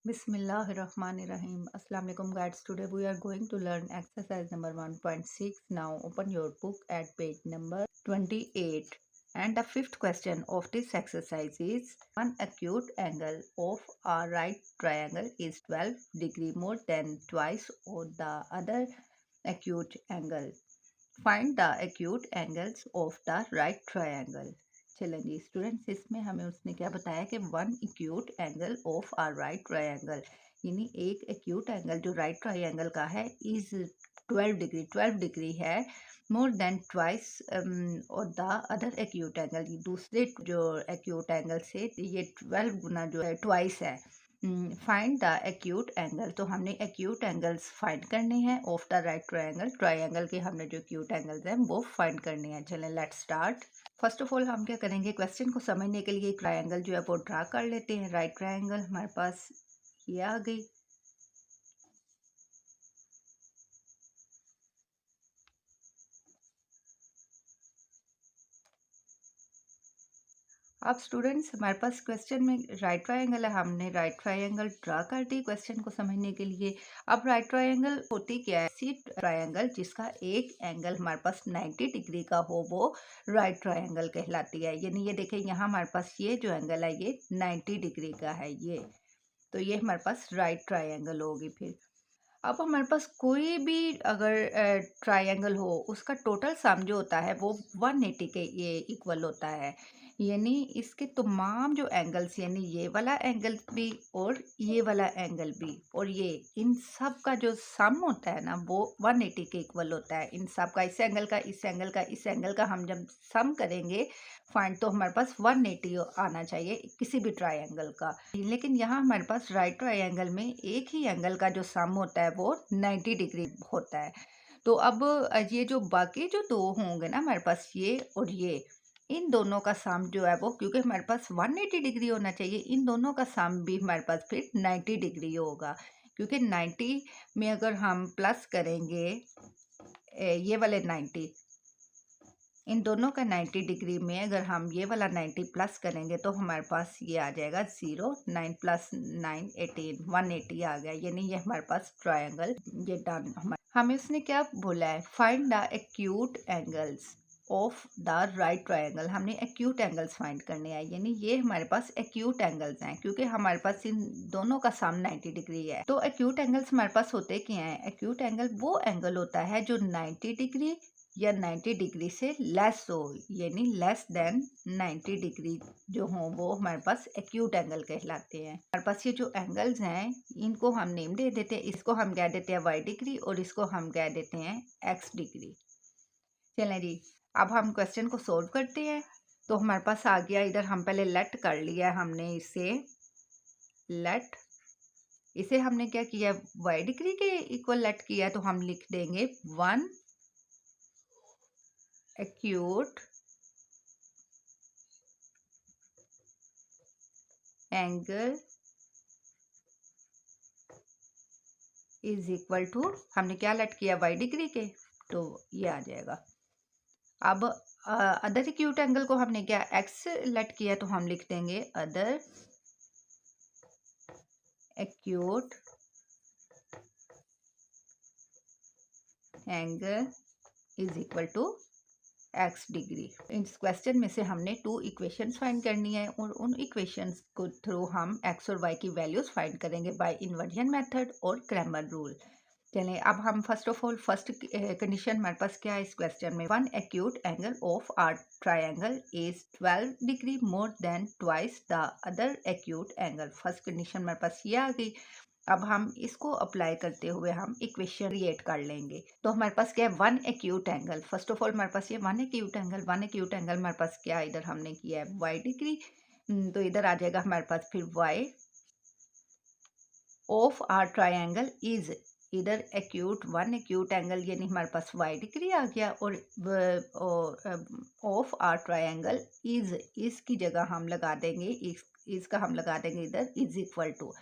Bismillahirrahmanirrahim. Assalamu alaikum guys. Today we are going to learn exercise number 1.6. Now open your book at page number 28. And the fifth question of this exercise is one acute angle of a right triangle is 12 degree more than twice of the other acute angle. Find the acute angles of the right triangle. चलें जी students, इसमें हमें उसने क्या बताया कि one acute angle of a right triangle, यानी एक acute angle जो राइट ट्रायंगल का है इज 12 डिग्री है मोर देन ट्वाइस और द अदर एक्यूट एंगल, दूसरे जो एक्यूट एंगल से ये 12 गुना जो है ट्वाइस है। फाइंड द एक्यूट एंगल, तो हमने एक्यूट एंगल्स फाइंड करने हैं of the right triangle. Triangle के हमने जो एक्यूट एंगल्स हैं वो फाइंड करने हैं। चलें let's start. First of all हम क्या करेंगे, क्वेश्चन को समझने के लिए ट्रायंगल जो है वो ड्रा कर लेते हैं। राइट ट्रायंगल हमारे पास ये आ गई। अब स्टूडेंट्स हमारे पास क्वेश्चन में राइट ट्रायंगल है, हमने राइट ट्रायंगल ड्रा कर दी क्वेश्चन को समझने के लिए। अब राइट ट्रायंगल होती क्या है, ऐसी ट्रायंगल जिसका एक एंगल हमारे पास 90 डिग्री का हो वो राइट ट्रायंगल कहलाती है। यानी ये देखें यहाँ हमारे पास ये जो एंगल है ये 90 डिग्री का है, ये तो ये हमारे पास राइट ट्रायंगल होगी। फिर अब हमारे पास कोई भी अगर ट्रायंगल हो उसका टोटल सम जो होता है वो 180 के ये इक्वल होता है। यानी इसके तमाम जो एंगल्स, यानी ये वाला एंगल भी और ये वाला एंगल भी और ये इन सब का जो सम होता है ना वो 180 के इक्वल होता है। इन सब का, इस एंगल का, इस एंगल का, इस एंगल का हम जब सम करेंगे फाइंड, तो हमारे पास 180 आना चाहिए किसी भी ट्रायंगल का। लेकिन यहाँ हमारे पास राइट ट्रायंगल में एक ही एंगल का जो सम होता है वो 90 डिग्री होता है। तो अब ये जो बाकी जो दो होंगे ना हमारे पास, ये और ये, इन दोनों का सम जो है वो, क्योंकि हमारे पास 180 डिग्री होना चाहिए, इन दोनों का सम भी हमारे पास फिर 90 डिग्री होगा। क्योंकि 90 में अगर हम प्लस करेंगे ये वाले 90, इन दोनों का 90 डिग्री में अगर हम ये वाला 90 प्लस करेंगे तो हमारे पास ये आ जाएगा 0, 9 + 9 18, 180 आ गया। यानी ये हमारे पास ट्रायंगल ये डन। हमें इसने क्या बोला है, find the acute angles of the right triangle. हमने एक्यूट एंगल्स फाइंड करने हैं, यानी ये हमारे पास एक्यूट एंगल्स हैं क्योंकि हमारे पास इन दोनों का सम 90 डिग्री है। तो एक्यूट एंगल्स हमारे पास होते क्या हैं, एक्यूट एंगल वो एंगल होता है जो 90 डिग्री या 90 डिग्री से लेस हो, यानी लेस देन 90 डिग्री जो हो वो हमारे पास एक्यूट एंगल कहलाते हैं। हमारे पास ये जो एंगल्स हैं इनको हम नेम दे देते हैं, इसको हम कह देते हैं वाई डिग्री और इसको हम कह देते हैं एक्स डिग्री। चलें जी, अब हम क्वेश्चन को सोल्व करते हैं। तो हमारे पास आ गया, इधर हम पहले लेट कर लिया हमने, इसे लेट, इसे हमने क्या किया, वाई डिग्री के इक्वल लेट किया, तो हम लिख देंगे one acute angle is equal to, हमने क्या लेट किया वाई डिग्री के, तो ये आ जाएगा। अब अदर एक्यूट एंगल को हमने क्या एक्स लेट किया, तो हम लिख देंगे other acute angle is equal to X degree. इस क्वेश्चन में से हमने 2 इक्वेशंस फाइंड करनी है और उन इक्वेशंस को थ्रू हम एक्स और वाई की वैल्यूज फाइंड करेंगे बाय इन्वर्जन मेथड और क्रैमर रूल। चलें, अब हम first of all first condition हमारे पास क्या है इस क्वेश्चन में, one acute angle of our triangle is 12 degree more than twice the other acute angle. First condition हमारे पास ये आ गई। अब हम इसको अप्लाई करते हुए हम इक्वेशन क्रिएट कर लेंगे। तो हमारे पास क्या है, one acute angle. First of all हमारे पास ये वन एक्यूट एंगल हमारे पास क्या है, इधर हमने किया है वाई डिग्री, तो इधर आ जाएगा हमारे पास फिर Y of our triangle is, इधर वन एक्यूट एंगल यानी हमारे पास वाई डिग्री आ गया, और ऑफ आर ट्रायंगल इज, इसकी जगह हम लगा देंगे इसका हम लगा देंगे इधर is equal two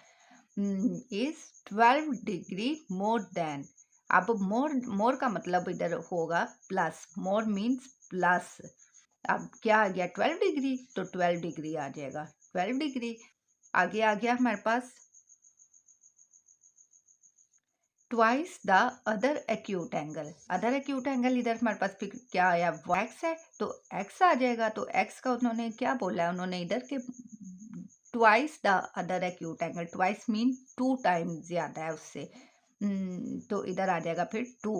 is 12 degree more then. अब मोर का मतलब इधर होगा प्लस, मोर मीन्स प्लस। अब क्या आ गया 12 डिग्री, तो 12 डिग्री आ जाएगा, 12 डिग्री आगे आ गया हमारे पास twice the other acute angle. Other acute angle इधर हमारे पास फिर क्या आया, एक्स है तो एक्स आ जाएगा। तो एक्स का उन्होंने क्या बोला है, उन्होंने इधर के twice the other acute angle, twice mean 2 time ज़्यादा है उससे। तो इधर आ जाएगा फिर 2।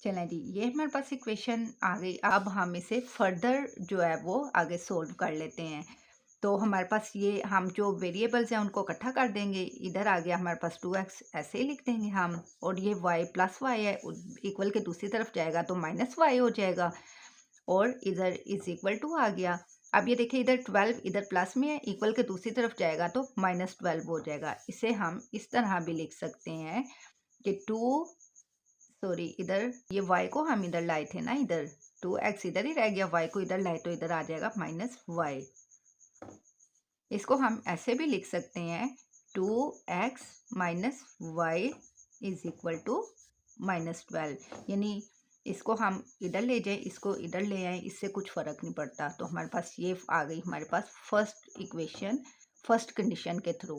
चलें जी, ये हमारे पास इक्वेशन आ गई। अब हम इसे फर्दर जो है वो आगे सोल्व कर लेते हैं। तो हमारे पास ये हम जो वेरिएबल्स हैं उनको इकट्ठा कर देंगे। इधर आ गया हमारे पास 2x, ऐसे ही लिख देंगे हम। और ये y प्लस वाई है, इक्वल के दूसरी तरफ जाएगा तो माइनस वाई हो जाएगा। और इधर इज इक्वल टू आ गया। अब ये देखिए इधर 12 इधर प्लस में है, इक्वल के दूसरी तरफ जाएगा तो -12 हो जाएगा। इसे हम इस तरह भी लिख सकते हैं कि सॉरी इधर ये y को हम इधर लाए थे ना, इधर 2x इधर ही रह गया, y को इधर लाए तो इधर आ जाएगा -y। इसको हम ऐसे भी लिख सकते हैं 2x minus y is equal to -12। यानी इसको हम इधर ले जाएं, इसको इधर ले आए, इससे कुछ फ़र्क नहीं पड़ता। तो हमारे पास ये आ गई हमारे पास फर्स्ट इक्वेशन, फर्स्ट कंडीशन के थ्रू।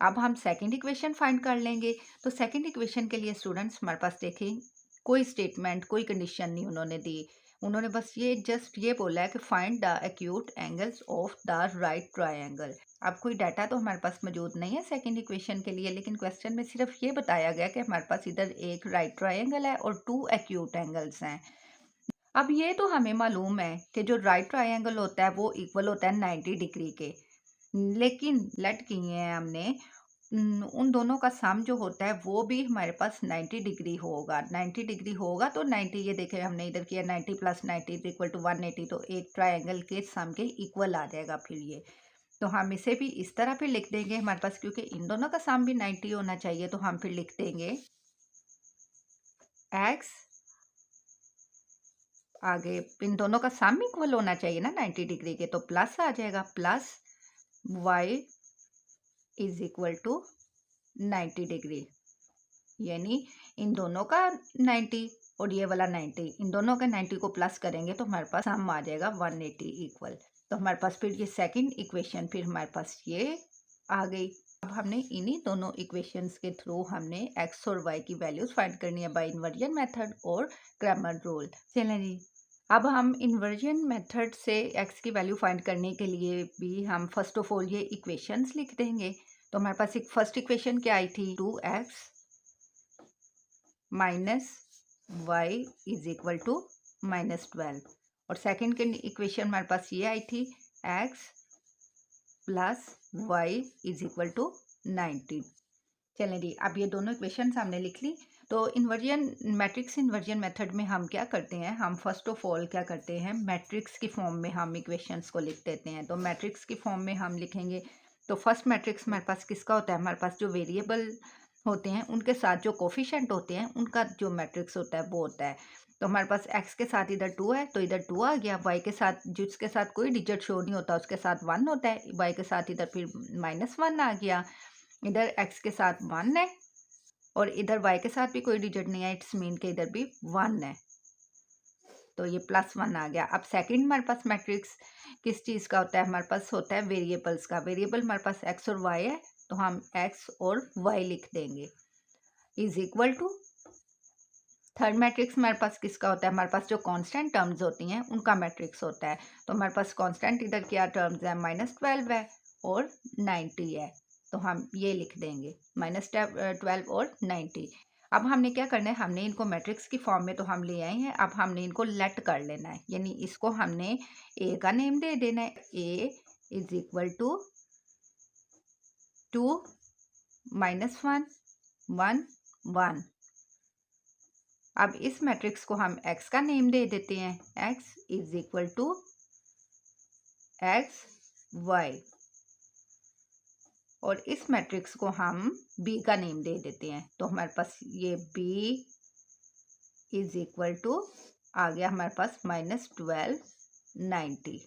अब हम सेकंड इक्वेशन फाइंड कर लेंगे। तो सेकंड इक्वेशन के लिए स्टूडेंट्स हमारे पास देखें कोई स्टेटमेंट, कोई कंडीशन नहीं उन्होंने दी। उन्होंने बस ये जस्ट ये बोला है कि find the acute angles of the right triangle. अब कोई डाटा तो हमारे पास मौजूद नहीं है सेकंड इक्वेशन के लिए, लेकिन क्वेश्चन में सिर्फ ये बताया गया कि हमारे पास इधर एक राइट ट्रायंगल है और 2 एक्यूट एंगल्स हैं। अब ये तो हमें मालूम है कि जो राइट ट्रायंगल होता है वो इक्वल होता है 90 डिग्री के, लेकिन लेट किए हैं हमने उन दोनों का सम जो होता है वो भी हमारे पास 90 डिग्री होगा। 90 डिग्री होगा तो 90, ये देखें हमने इधर किया 90 प्लस 90 इज इक्वल टू 180, तो एक ट्रायंगल के सम के इक्वल आ जाएगा फिर ये। तो हम इसे भी इस तरह फिर लिख देंगे हमारे पास, क्योंकि इन दोनों का सम भी 90 होना चाहिए, तो हम फिर लिख देंगे x, आगे इन दोनों का सम इक्वल होना चाहिए ना 90 डिग्री के, तो प्लस आ जाएगा plus y is equal to 90 degree. यानी इन दोनों का 90 और ये वाला 90, इन दोनों का 90 को प्लस करेंगे तो हमारे पास सम आ जाएगा 180 इक्वल। तो हमारे पास फिर ये सेकंड इक्वेशन फिर हमारे पास ये आ गई। अब हमने इन्हीं दोनों इक्वेशंस के थ्रू हमने x और y की वैल्यूज फाइंड करनी है बाय इन्वर्जन मेथड और क्रैमर रूल। चलें जी, अब हम इन्वर्जन मेथड से x की वैल्यू फाइंड करने के लिए भी हम फर्स्ट ऑफ ऑल ये इक्वेशंस लिख देंगे। तो हमारे पास एक फर्स्ट इक्वेशन क्या आई थी, 2x minus y is equal to -12, और सेकंड इक्वेशन हमारे पास ये आई थी x plus y is equal to 90। चलें जी, अब ये दोनों इक्वेशन हमने लिख ली। तो इन्वर्जन मैट्रिक्स इन्वर्जन मेथड में हम क्या करते हैं, हम फर्स्ट ऑफ ऑल क्या करते हैं, मैट्रिक्स की फॉर्म में हम इक्वेशंस को लिख देते हैं। तो मैट्रिक्स की फॉर्म में हम लिखेंगे तो फर्स्ट मैट्रिक्स हमारे पास किसका होता है, हमारे पास जो वेरिएबल होते हैं उनके साथ जो कोफिशिएंट होते हैं उनका जो मैट्रिक्स होता है वो होता है। तो हमारे पास x के साथ इधर 2 है तो इधर 2 आ गया, y के साथ जिसके साथ कोई डिजिट शो नहीं होता उसके साथ 1 होता है, y के साथ इधर फिर -1 आ गया, इधर x के साथ 1 है और इधर y के साथ भी कोई डिजिट नहीं है, इट्स मीन के इधर भी 1 है, तो ये +1 आ गया। अब सेकंड हमारे पास मैट्रिक्स किस चीज़ का होता है, हमारे पास होता है वेरिएबल्स का। वेरिएबल हमारे पास x और y है तो हम x और y लिख देंगे is equal to. Third matrix हमारे पास किसका होता है, हमारे पास जो कांस्टेंट टर्म्स होती हैं उनका मैट्रिक्स होता है। तो हमारे पास कांस्टेंट इधर क्या टर्म्स है, -12 है और 90 है, तो हम ये लिख देंगे -12 और 90। अब हमने क्या करना है, हमने इनको मैट्रिक्स की फॉर्म में तो हम ले आए हैं, अब हमने इनको लेट कर लेना है, यानी इसको हमने ए का नेम दे देना है, ए इज इक्वल टू 2 -1 1 1। अब इस मैट्रिक्स को हम x का नेम दे देते हैं, x is equal to x y, और इस मैट्रिक्स को हम b का नेम दे देते हैं। तो हमारे पास ये b इज इक्वल टू आ गया हमारे पास -12 90।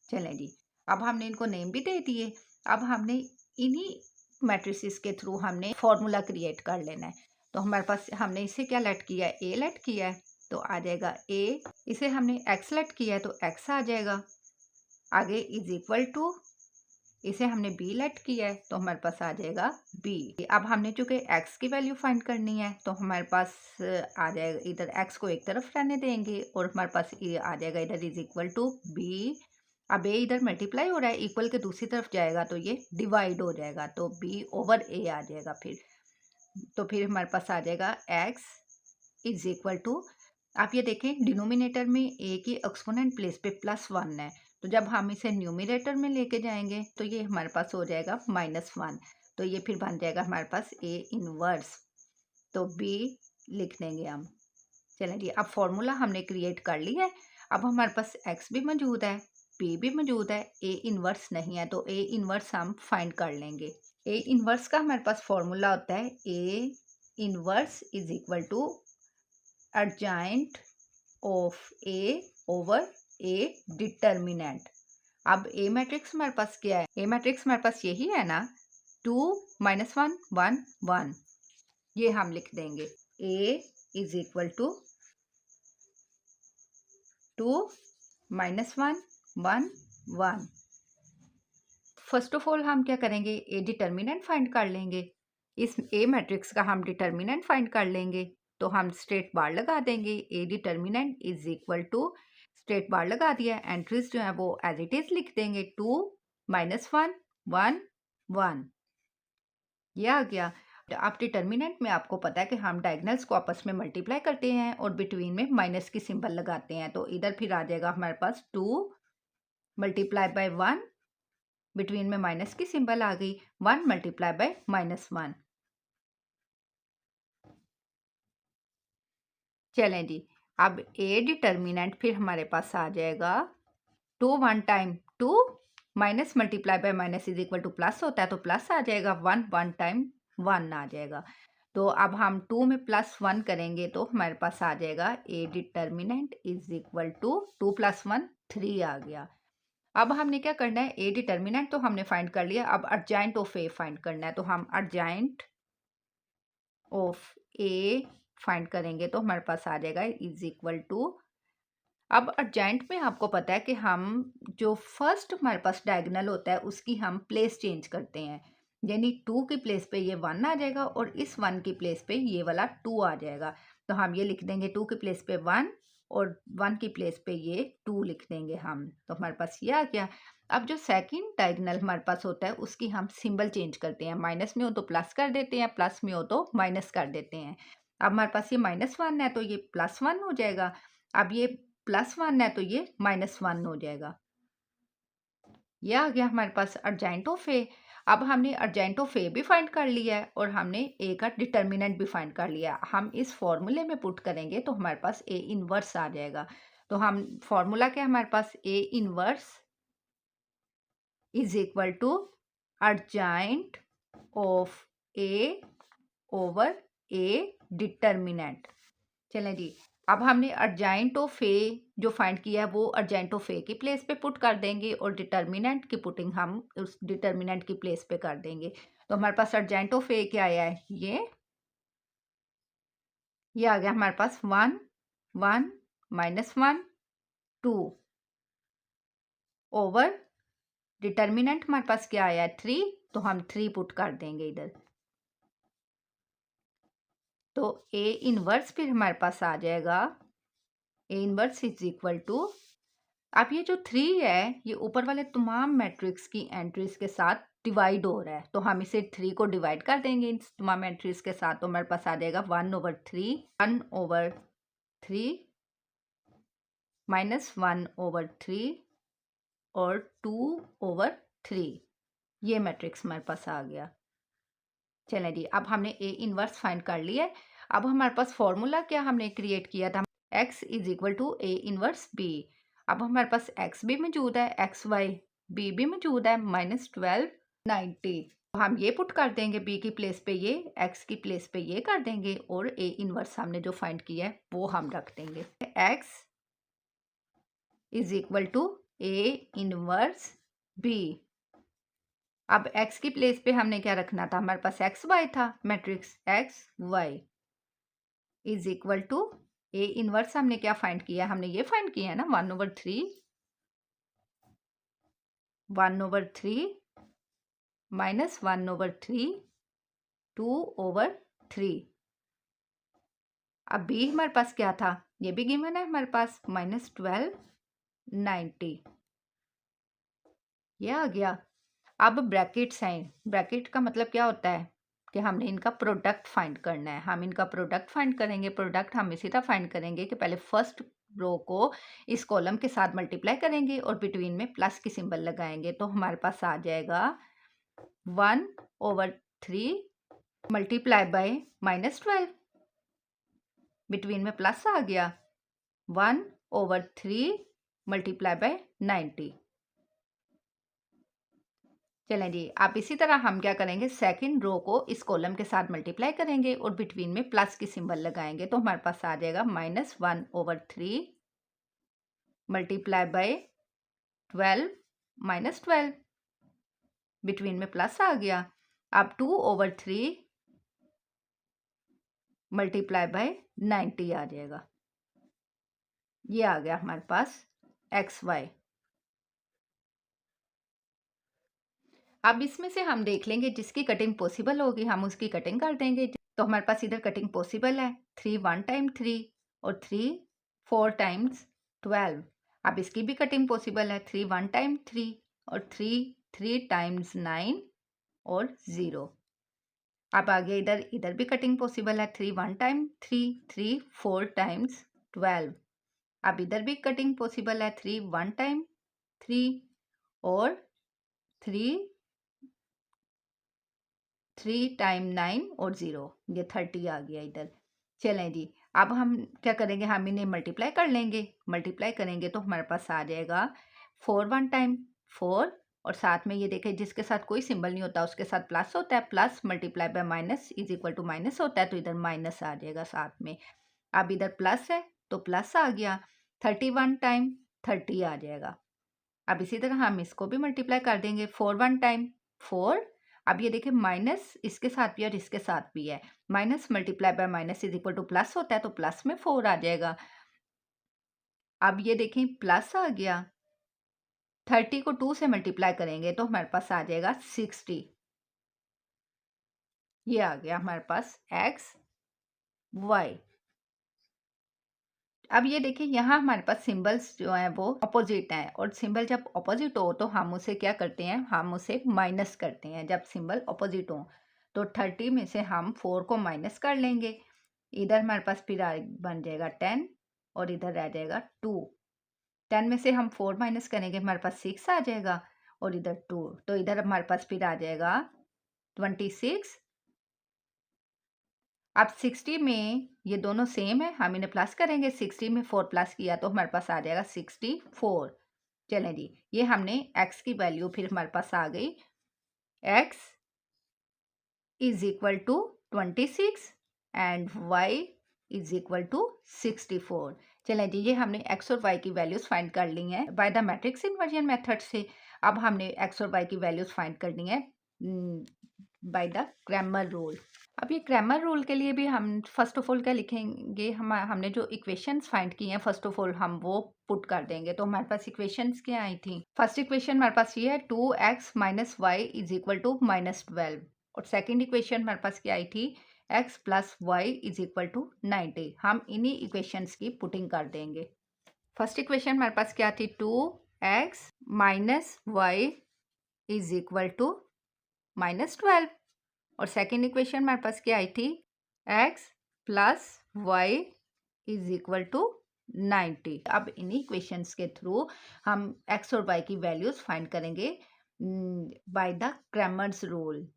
चलें जी, अब हमने इनको नेम भी दे दिए। अब हमने इन्हीं मैट्रिसेस के थ्रू हमने फॉर्मूला क्रिएट कर लेना है। तो हमारे पास हमने इसे क्या लेट किया है, ए लेट किया है तो आ जाएगा ए, इसे हमने एक्स लेट किया है तो एक्स आ जाएगा, आगे इज इक्वल टू इसे हमने बी लेट किया है तो हमारे पास आ जाएगा बी। अब हमने चूंकि एक्स की वैल्यू फाइंड करनी है तो हमारे पास आ जाएगा, इधर एक्स को एक तरफ रहने देंगे और हमारे पास ये आ जाएगा इधर इज इक्वल टू बी। अब ए इधर मल्टीप्लाई हो रहा है, इक्वल के दूसरी तरफ जाएगा तो ये डिवाइड हो जाएगा, तो बी ओवर ए आ जाएगा। फिर हमारे पास आ जाएगा एक्स इज इक्वल टू, आप ये देखें डिनोमिनेटर में ए की एक्सपोनेंट प्लेस पे +1 है, तो जब हम इसे न्यूमिनेटर में लेके जाएंगे तो ये हमारे पास हो जाएगा -1, तो ये फिर बन जाएगा हमारे पास ए इनवर्स, तो बी लिख देंगे हम। चलें जी, अब फॉर्मूला हमने क्रिएट कर लिया है। अब हमारे पास एक्स भी मौजूद है, बी भी मौजूद है, ए इनवर्स नहीं है, तो ए इनवर्स हम फाइंड कर लेंगे। ए इनवर्स का हमारे पास फॉर्मूला होता है A inverse is equal to adjoint of A over A determinant. अब ए मैट्रिक्स हमारे पास क्या है, ए मैट्रिक्स हमारे पास यही है ना, 2 -1 1 1, ये हम लिख देंगे A is equal to 2 -1 1 1। First of all हम क्या करेंगे, ए डिटर्मिनेंट फाइंड कर लेंगे, इस ए मैट्रिक्स का हम डिटर्मिनेंट फाइंड कर लेंगे, तो हम स्ट्रेट बार लगा देंगे, A determinant is equal to straight bar लगा दिया, एंट्रीज जो है वो एज इट इज लिख देंगे 2 -1 1 1, ये आ गया। आप डिटर्मिनेंट में आपको पता है कि हम डायगनल्स को आपस में मल्टीप्लाई करते हैं और बिटवीन में माइनस की सिंबल लगाते हैं, तो इधर फिर आ जाएगा हमारे पास 2 मल्टीप्लाई बाय 1, बिटवीन में माइनस की सिंबल आ गई, 1 मल्टीप्लाई बाय -1। चलें जी, अब ए डिटर्मिनेंट फिर हमारे पास आ जाएगा 2 1 time 2 minus multiply by minus is equal to plus होता है, तो प्लस आ जाएगा, 1 1 टाइम 1 आ जाएगा। तो अब हम 2 में +1 करेंगे तो हमारे पास आ जाएगा A determinant is equal to 2 + 1 3 आ गया। अब हमने क्या करना है, ए डिटर्मिनेंट तो हमने फाइंड कर लिया, अब अर्जेंट ऑफ ए फाइंड करना है, तो हम अर्जेंट ऑफ ए फाइंड करेंगे तो हमारे पास आ जाएगा इज इक्वल टू, अब अर्जेंट में आपको पता है कि हम जो फर्स्ट हमारे पास डायगोनल होता है उसकी हम प्लेस चेंज करते हैं, यानी 2 की प्लेस पे ये 1 आ जाएगा और इस 1 की प्लेस पे ये वाला 2 आ जाएगा, तो हम ये लिख देंगे 2 की प्लेस पे 1 और 1 की प्लेस पे ये 2 लिख देंगे हम, तो हमारे पास ये आ गया। अब जो सेकंड डायगोनल हमारे पास होता है उसकी हम सिंबल चेंज करते हैं, माइनस में हो तो प्लस कर देते हैं, प्लस में हो तो माइनस कर देते हैं। अब हमारे पास ये -1 है तो ये +1 हो जाएगा, अब ये +1 है तो ये -1 हो जाएगा, ये आ गया हमारे पास अर्जेंट ऑफ ए। अब हमने अर्जेंट ऑफ ए भी फाइंड कर लिया है और हमने ए का डिटर्मिनेंट भी फाइंड कर लिया, हम इस फॉर्मूले में पुट करेंगे तो हमारे पास ए इनवर्स आ जाएगा। तो हम फॉर्मूला क्या है हमारे पास, A inverse is equal to adjoint of A over A determinant. चलें जी, अब हमने अर्जेंट ऑफ ए जो फाइंड किया है वो अर्जेंट ऑफ ए की प्लेस पे पुट कर देंगे और डिटर्मिनेंट की पुटिंग हम उस डिटर्मिनेंट की प्लेस पे कर देंगे, तो हमारे पास अर्जेंट ऑफ ए क्या आया है, ये आ गया हमारे पास 1 1 -1 2 ओवर डिटर्मिनेंट हमारे पास क्या आया है 3, तो हम 3 पुट कर देंगे इधर, तो ए इनवर्स फिर हमारे पास आ जाएगा, A inverse is equal to, अब ये जो 3 है ये ऊपर वाले तमाम मैट्रिक्स की एंट्रीज के साथ डिवाइड हो रहा है, तो हम इसे 3 को डिवाइड कर देंगे इन तमाम एंट्रीज के साथ, तो हमारे पास आ जाएगा 1/3 1/3 -1/3 और 2/3, ये मैट्रिक्स हमारे पास आ गया। चलें जी, अब हमने ए इनवर्स फाइंड कर लिया है। अब हमारे पास फॉर्मूला क्या हमने क्रिएट किया था, x is equal to A inverse B. अब हमारे पास x भी मौजूद है, एक्स वाई बी भी मौजूद है, -12 90, तो हम ये पुट कर देंगे b की प्लेस पे ये, x की प्लेस पे ये कर देंगे और ए इनवर्स हमने जो फाइंड किया है वो हम रख देंगे, x is equal to A inverse B. अब x की प्लेस पे हमने क्या रखना था, हमारे पास एक्स वाई था, matrix x y is equal to A inverse हमने क्या फाइंड किया, हमने ये फाइंड किया है ना 1/3 -1/3, 2/3। अब b हमारे पास क्या था, ये भी गिवन है हमारे पास, -12, 90, ये आ गया। अब ब्रैकेट साइन, ब्रैकेट का मतलब क्या होता है कि हमने इनका प्रोडक्ट फाइंड करना है। हम इनका प्रोडक्ट फाइंड करेंगे। प्रोडक्ट हम इसी तरह फाइंड करेंगे कि पहले फर्स्ट रो को इस कॉलम के साथ मल्टीप्लाई करेंगे और बिटवीन में प्लस की सिंबल लगाएंगे, तो हमारे पास आ जाएगा 1/3 मल्टीप्लाई बाय -12, बिटवीन में प्लस आ गया, 1/3 मल्टीप्लाई बाय 90। चलें जी, आप इसी तरह हम क्या करेंगे, सेकंड रो को इस कॉलम के साथ मल्टीप्लाई करेंगे और बिटवीन में प्लस की सिंबल लगाएंगे, तो हमारे पास आ जाएगा -1/3 मल्टीप्लाई बाय 12, -12, बिटवीन में प्लस आ गया। अब 2/3 मल्टीप्लाई बाय 90 आ जाएगा। ये आ गया हमारे पास XY। अब इसमें से हम देख लेंगे जिसकी कटिंग पॉसिबल होगी हम उसकी कटिंग कर देंगे। तो हमारे पास इधर कटिंग पॉसिबल है, 3 1 टाइम 3 और 3 4 टाइम्स 12। अब इसकी भी कटिंग पॉसिबल है, 3 1 टाइम 3 और 3 3 टाइम्स 9 और 0। अब आगे इधर इधर भी कटिंग पॉसिबल है, 3 1 टाइम 3 3 4 टाइम्स 12। अब इधर भी कटिंग पॉसिबल है, 3 1 टाइम 3 और 3 टाइम 9 और 0, ये 30 आ गया इधर। चलें जी, अब हम क्या करेंगे, हम इन्हें मल्टीप्लाई कर लेंगे। मल्टीप्लाई करेंगे तो हमारे पास आ जाएगा 4 1 टाइम 4 और साथ में ये देखें जिसके साथ कोई सिंबल नहीं होता उसके साथ प्लस होता है, plus multiply by minus is equal to minus होता है, तो इधर माइनस आ जाएगा साथ में। अब इधर प्लस है तो प्लस आ गया, 31 टाइम 30 आ जाएगा। अब इसी तरह हम इसको भी मल्टीप्लाई कर देंगे, 4 1 टाइम 4। अब ये देखिए माइनस इसके साथ भी और इसके साथ भी है, minus multiply by minus is equal to plus होता है, तो प्लस में 4 आ जाएगा। अब ये देखें प्लस आ गया, 30 को 2 से मल्टीप्लाई करेंगे तो हमारे पास आ जाएगा 60। ये आ गया हमारे पास XY। अब ये देखिए यहाँ हमारे पास सिंबल्स जो हैं वो अपोजिट हैं, और सिंबल जब अपोजिट हो तो हम उसे क्या करते हैं, हम उसे माइनस करते हैं जब सिंबल अपोजिट हो। तो 30 में से हम 4 को माइनस कर लेंगे, इधर हमारे पास फिर बन जाएगा 10 और इधर रह जाएगा 2। 10 में से हम 4 माइनस करेंगे हमारे पास 6 आ जाएगा और इधर 2, तो इधर हमारे पास फिर आ जाएगा 26। अब 60 में ये दोनों सेम है, हम इन्हें प्लस करेंगे, 60 में 4 प्लस किया तो हमारे पास आ जाएगा 64। चलें जी, ये हमने x की वैल्यू फिर हमारे पास आ गई, x is equal to 26 and y is equal to 64। चलें जी, ये हमने x और y की वैल्यूज फाइंड कर ली हैं by the matrix inversion method से। अब हमने x और y की वैल्यूज फाइंड करनी है बाय द क्रैमर रूल। अब ये क्रैमर रूल के लिए भी हम फर्स्ट ऑफ ऑल क्या लिखेंगे, हमने जो इक्वेशंस फाइंड की हैं फर्स्ट ऑफ ऑल हम वो पुट कर देंगे। तो हमारे पास इक्वेशंस क्या आई थी, फर्स्ट इक्वेशन हमारे पास ये है 2x minus y is equal to -12, और सेकेंड इक्वेशन हमारे पास क्या आई थी, x plus y is equal to 90। हम इन्हीं इक्वेशंस की पुटिंग कर देंगे। फर्स्ट इक्वेशन हमारे पास क्या थी, 2x minus y is equal to -12, और सेकेंड इक्वेशन हमारे पास क्या आई थी, x plus y is equal to 90। अब इन्हीं इक्वेशंस के थ्रू हम x और y की वैल्यूज फाइंड करेंगे बाय द क्रैमर्स रूल।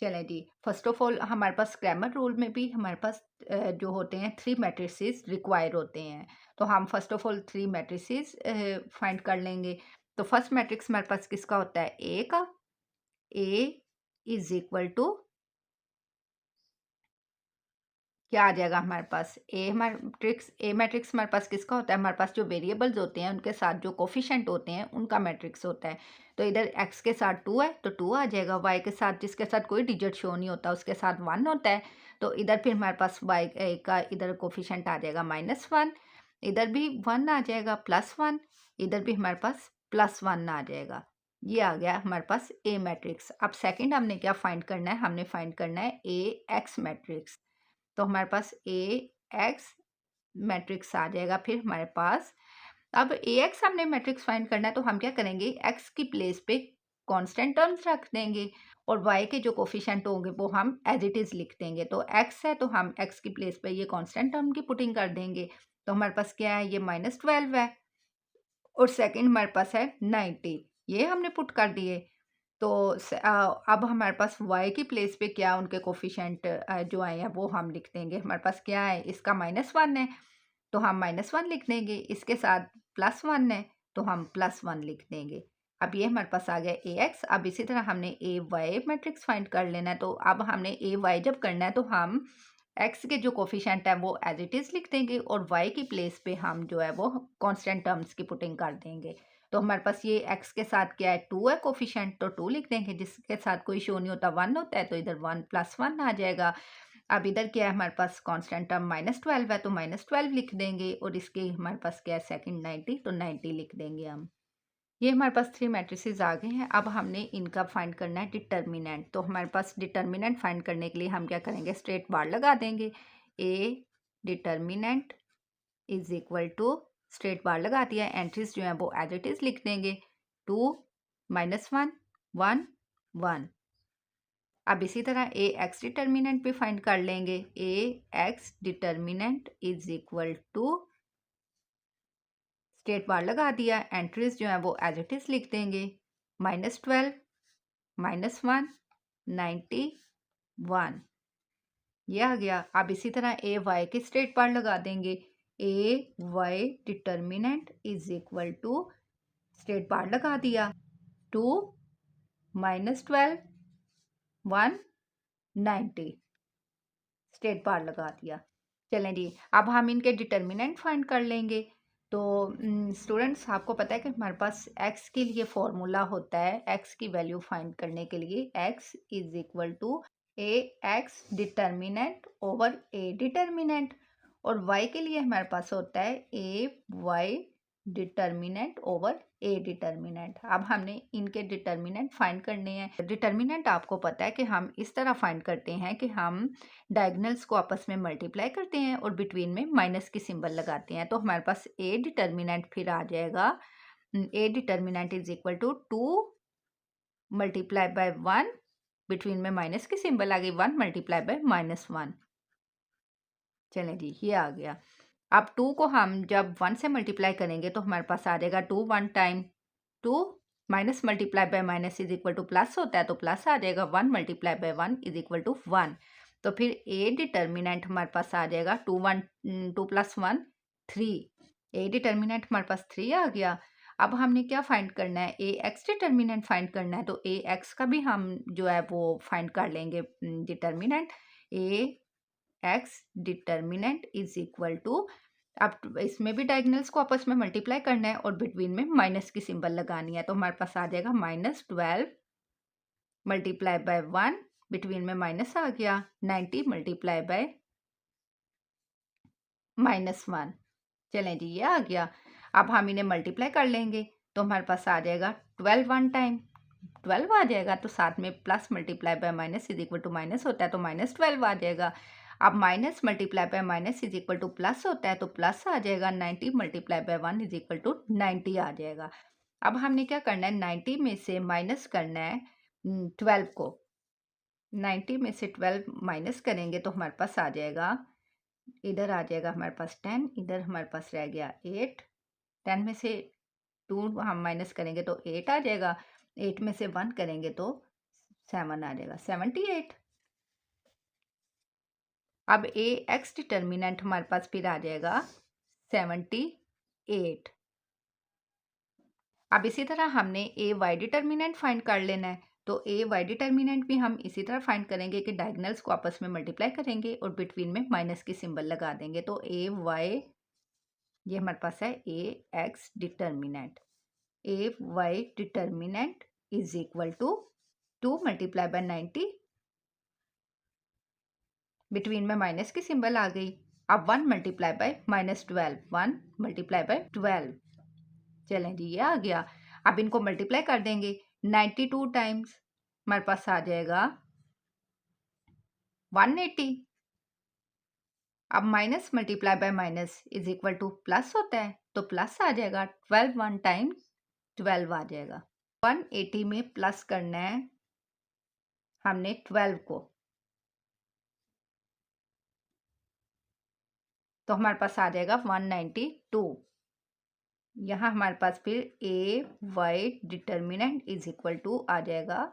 चलें जी, फर्स्ट ऑफ ऑल हमारे पास क्रैमर रूल में भी हमारे पास जो होते हैं 3 मैट्रिसेस रिक्वायर होते हैं, तो हम first of all 3 matrices find कर लेंगे। तो फर्स्ट मैट्रिक्स हमारे पास किसका होता है, ए का। ए इज इक्वल टू क्या आ जाएगा हमारे पास, ए मैट्रिक्स हमारे पास किसका होता है, हमारे पास जो वेरिएबल्स होते हैं उनके साथ जो कोफिशिएंट होते हैं उनका मैट्रिक्स होता है। तो इधर x के साथ 2 है तो 2 आ जाएगा, y के साथ जिसके साथ कोई डिजिट शो नहीं होता उसके साथ 1 होता है, तो इधर फिर हमारे पास y का इधर कोफिशिएंट आ जाएगा -1, इधर भी 1 आ जाएगा, +1, इधर भी हमारे पास +1 आ जाएगा। ये आ गया हमारे पास ए मैट्रिक्स। अब सेकंड हमने क्या फाइंड करना है, हमने फाइंड करना है ए एक्स मैट्रिक्स। तो हमारे पास ए एक्स मैट्रिक्स आ जाएगा। फिर हमारे पास अब ए एक्स हमने मैट्रिक्स फाइंड करना है, तो हम क्या करेंगे, एक्स की प्लेस पे कांस्टेंट टर्म्स रख देंगे और वाई के जो कोफिशिएंट होंगे वो हम एज इट इज़ लिख देंगे। तो एक्स है तो हम एक्स की प्लेस पे ये कांस्टेंट टर्म की पुटिंग कर देंगे। तो हमारे पास क्या है, ये -12 है और सेकंड हमारे पास है 90, ये हमने पुट कर दिए। तो अब हमारे पास y की प्लेस पे क्या उनके कोफिशिएंट जो आए हैं वो हम लिख देंगे। हमारे पास क्या है, इसका -1 है तो हम -1 लिख देंगे, इसके साथ +1 है तो हम +1 लिख देंगे। अब ये हमारे पास आ गया ए एक्स। अब इसी तरह हमने ए वाई मैट्रिक्स फाइंड कर लेना है। तो अब हमने ए वाई जब करना है तो हम एक्स के जो कोफिशिएंट है वो एज इट इज़ लिख देंगे और वाई की प्लेस पे हम जो है वो कांस्टेंट टर्म्स की पुटिंग कर देंगे। तो हमारे पास ये एक्स के साथ क्या है, 2 है कोफिशिएंट, तो 2 लिख देंगे। जिसके साथ कोई शो नहीं होता 1 होता है तो इधर 1 + 1 आ जाएगा। अब इधर क्या है, हमारे पास कांस्टेंट टर्म -12 है तो -12 लिख देंगे और इसके हमारे पास क्या है सेकंड 90, तो 90 लिख देंगे हम। ये हमारे पास 3 मैट्रिसेस आ गए हैं। अब हमने इनका फाइंड करना है डिटर्मिनेंट। तो हमारे पास डिटर्मिनेंट फाइंड करने के लिए हम क्या करेंगे, स्ट्रेट बार लगा देंगे। A determinant is equal to, straight bar लगा दिया, एंट्रीज जो है वो एज इट इज लिख देंगे, 2 -1 1 1। अब इसी तरह ए एक्स डिटर्मिनेंट भी फाइंड कर लेंगे। A x determinant is equal to, straight bar लगा दिया, एंट्रीज जो है वो एज इट इज लिख देंगे, -12 -1 90 1, ये आ गया। अब इसी तरह ए वाई की स्ट्रेट बार लगा देंगे। A Y determinant is equal to, straight bar लगा दिया, 2 -12 1 90, स्ट्रेट बार लगा दिया। चलें जी, अब हम इनके डिटर्मिनेंट फाइंड कर लेंगे। तो स्टूडेंट्स आपको पता है कि हमारे पास एक्स के लिए फॉर्मूला होता है, एक्स की वैल्यू फाइंड करने के लिए X is equal to A x determinant over A determinant, और वाई के लिए हमारे पास होता है A Y determinant over A determinant. अब हमने इनके डिटर्मिनेंट फाइंड करने हैं। डिटर्मिनेंट आपको पता है कि हम इस तरह फाइंड करते हैं कि हम डायगनल्स को आपस में मल्टीप्लाई करते हैं और बिटवीन में माइनस की सिंबल लगाते हैं। तो हमारे पास ए डिटर्मिनेंट फिर आ जाएगा, A determinant is equal to 2 multiply by 1, between में माइनस की सिंबल आ गई, 1 मल्टीप्लाई बाय -1। चलें जी, ये आ गया। अब 2 को हम जब 1 से मल्टीप्लाई करेंगे तो हमारे पास आ जाएगा 2 1 time 2, minus multiply by minus is equal to plus होता है तो प्लस आ जाएगा, 1 multiply by 1 is equal to 1। तो फिर ए डिटर्मिनेंट हमारे पास आ जाएगा 2 + 1 3। ए डिटर्मिनेंट हमारे पास 3 आ गया। अब हमने क्या फाइंड करना है, ए एक्स डिटर्मिनेंट फाइंड करना है। तो ए एक्स का भी हम जो है वो फाइंड कर लेंगे determinant. A x determinant is equal to, अब इसमें भी डायगनल्स को आपस में मल्टीप्लाई करना है और बिटवीन में माइनस की सिंबल लगानी है। तो हमारे पास आ जाएगा -12 मल्टीप्लाई बाय 1, बिटवीन में माइनस आ गया, 90 मल्टीप्लाई बाय -1। चलें जी, ये आ गया। अब हम इन्हें मल्टीप्लाई कर लेंगे तो हमारे पास आ जाएगा 12 1 टाइम 12 आ जाएगा, तो साथ में plus multiply by minus is equal to minus होता है तो -12 आ जाएगा। अब minus multiply by minus is equal to plus होता है तो प्लस आ जाएगा, 90 multiply by 1 is equal to 90 आ जाएगा। अब हमने क्या करना है, 90 में से माइनस करना है 12 को। 90 में से 12 माइनस करेंगे तो हमारे पास आ जाएगा, इधर आ जाएगा हमारे पास 10, इधर हमारे पास रह गया 8। 10 में से 2 हम माइनस करेंगे तो 8 आ जाएगा, 8 में से 1 करेंगे तो 7 आ जाएगा, 78। अब ए एक्स डिटर्मिनेंट हमारे पास फिर आ जाएगा 78। अब इसी तरह हमने ए वाई डिटर्मिनेंट फाइंड कर लेना है। तो ए वाई डिटर्मिनेंट भी हम इसी तरह फाइंड करेंगे कि डायगनल्स को आपस में मल्टीप्लाई करेंगे और बिटवीन में माइनस की सिंबल लगा देंगे। तो ए वाई, ये हमारे पास है A x determinant, A Y determinant is equal to 2 multiply by 90, between में माइनस की सिंबल आ गई। अब 1 मल्टीप्लाई बाय -12, 1 मल्टीप्लाई बाय 12। चलें जी, ये आ गया। अब इनको मल्टीप्लाई कर देंगे, 92 टाइम्स हमारे पास आ जाएगा 180। अब minus multiply by minus is equal to plus होता है, तो प्लस आ जाएगा 12 1 टाइम्स 12 आ जाएगा। 180 में प्लस करना है हमने 12 को, तो हमारे पास आ जाएगा 192। यहाँ हमारे पास फिर A Y determinant is equal to आ जाएगा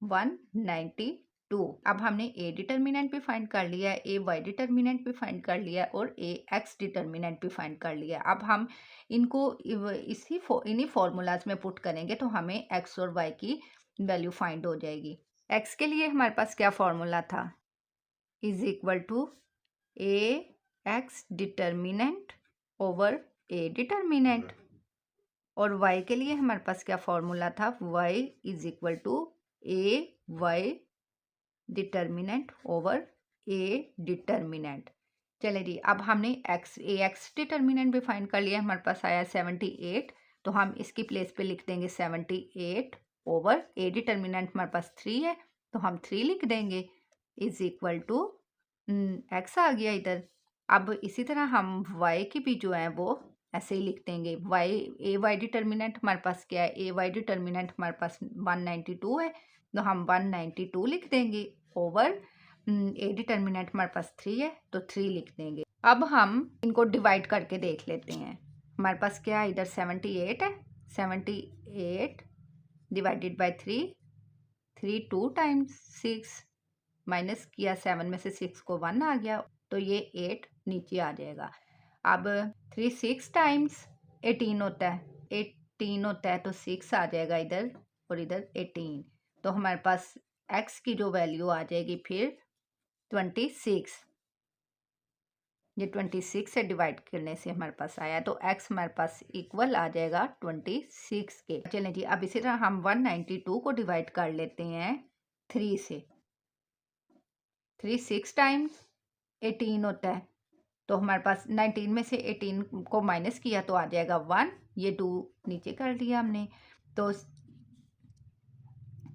192। अब हमने ए डिटर्मिनेंट भी फाइंड कर लिया है, ए वाई डिटर्मिनेंट भी फाइंड कर लिया है और ए एक्स डिटर्मिनेंट भी फाइंड कर लिया है। अब हम इनको इन्हीं फॉर्मूलाज में पुट करेंगे तो हमें एक्स और वाई की वैल्यू फाइंड हो जाएगी। एक्स के लिए हमारे पास क्या फॉर्मूला था, is equal to A x determinant over A determinant, और y के लिए हमारे पास क्या फॉर्मूला था, y is equal to A Y determinant over A determinant. चले जी, अब हमने एक्स डिटर्मिनेंट भी फाइंड कर लिया, हमारे पास आया 78, तो हम इसकी प्लेस पे लिख देंगे 78 ओवर ए डिटर्मिनेंट हमारे पास 3 है, तो हम 3 लिख देंगे इज इक्वल टू एक्स आ गया इधर। अब इसी तरह हम y की भी जो है वो ऐसे ही लिख देंगे। ए वाई डिटर्मिनेंट हमारे पास क्या है, ए वाई डिटर्मिनेंट हमारे पास 192 है, तो हम 192 लिख देंगे ओवर ए डिटर्मिनेंट हमारे पास 3 है, तो 3 लिख देंगे। अब हम इनको डिवाइड करके देख लेते हैं। हमारे पास क्या है, इधर 78 है, 78 डिवाइडेड बाई 3, 3 2 टाइम्स 6 माइनस किया 7 में से 6 को 1 आ गया, तो ये 8 नीचे आ जाएगा। अब 3 6 टाइम्स 18 होता है, 18 होता है तो 6 आ जाएगा इधर और इधर 18, तो हमारे पास x की जो वैल्यू आ जाएगी फिर 26। ये 26 से डिवाइड करने से हमारे पास आया, तो x हमारे पास इक्वल आ जाएगा 26 के। चलें जी, अब इसी तरह हम 192 को डिवाइड कर लेते हैं 3 से। 3 6 टाइम्स 18 होता है, तो हमारे पास 19 में से 18 को माइनस किया तो आ जाएगा 1, ये 2 नीचे कर दिया हमने, तो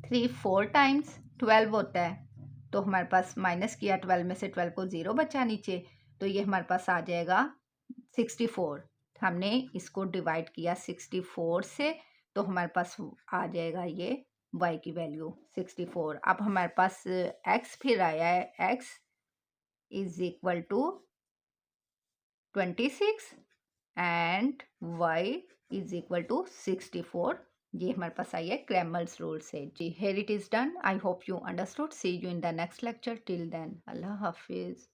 3 4 टाइम्स 12 होता है, तो हमारे पास माइनस किया 12 में से 12 को 0 बचा नीचे, तो ये हमारे पास आ जाएगा 64। हमने इसको डिवाइड किया 64 से, तो हमारे पास आ जाएगा ये y की वैल्यू 64। अब हमारे पास x फिर आया है, x is equal to 26 and y is equal to 64। ये हमारे पास आई है क्रैमर्स रूल से जी। Here it is done. I hope you understood. See you in the next lecture. Till then, अल्लाह हाफिज।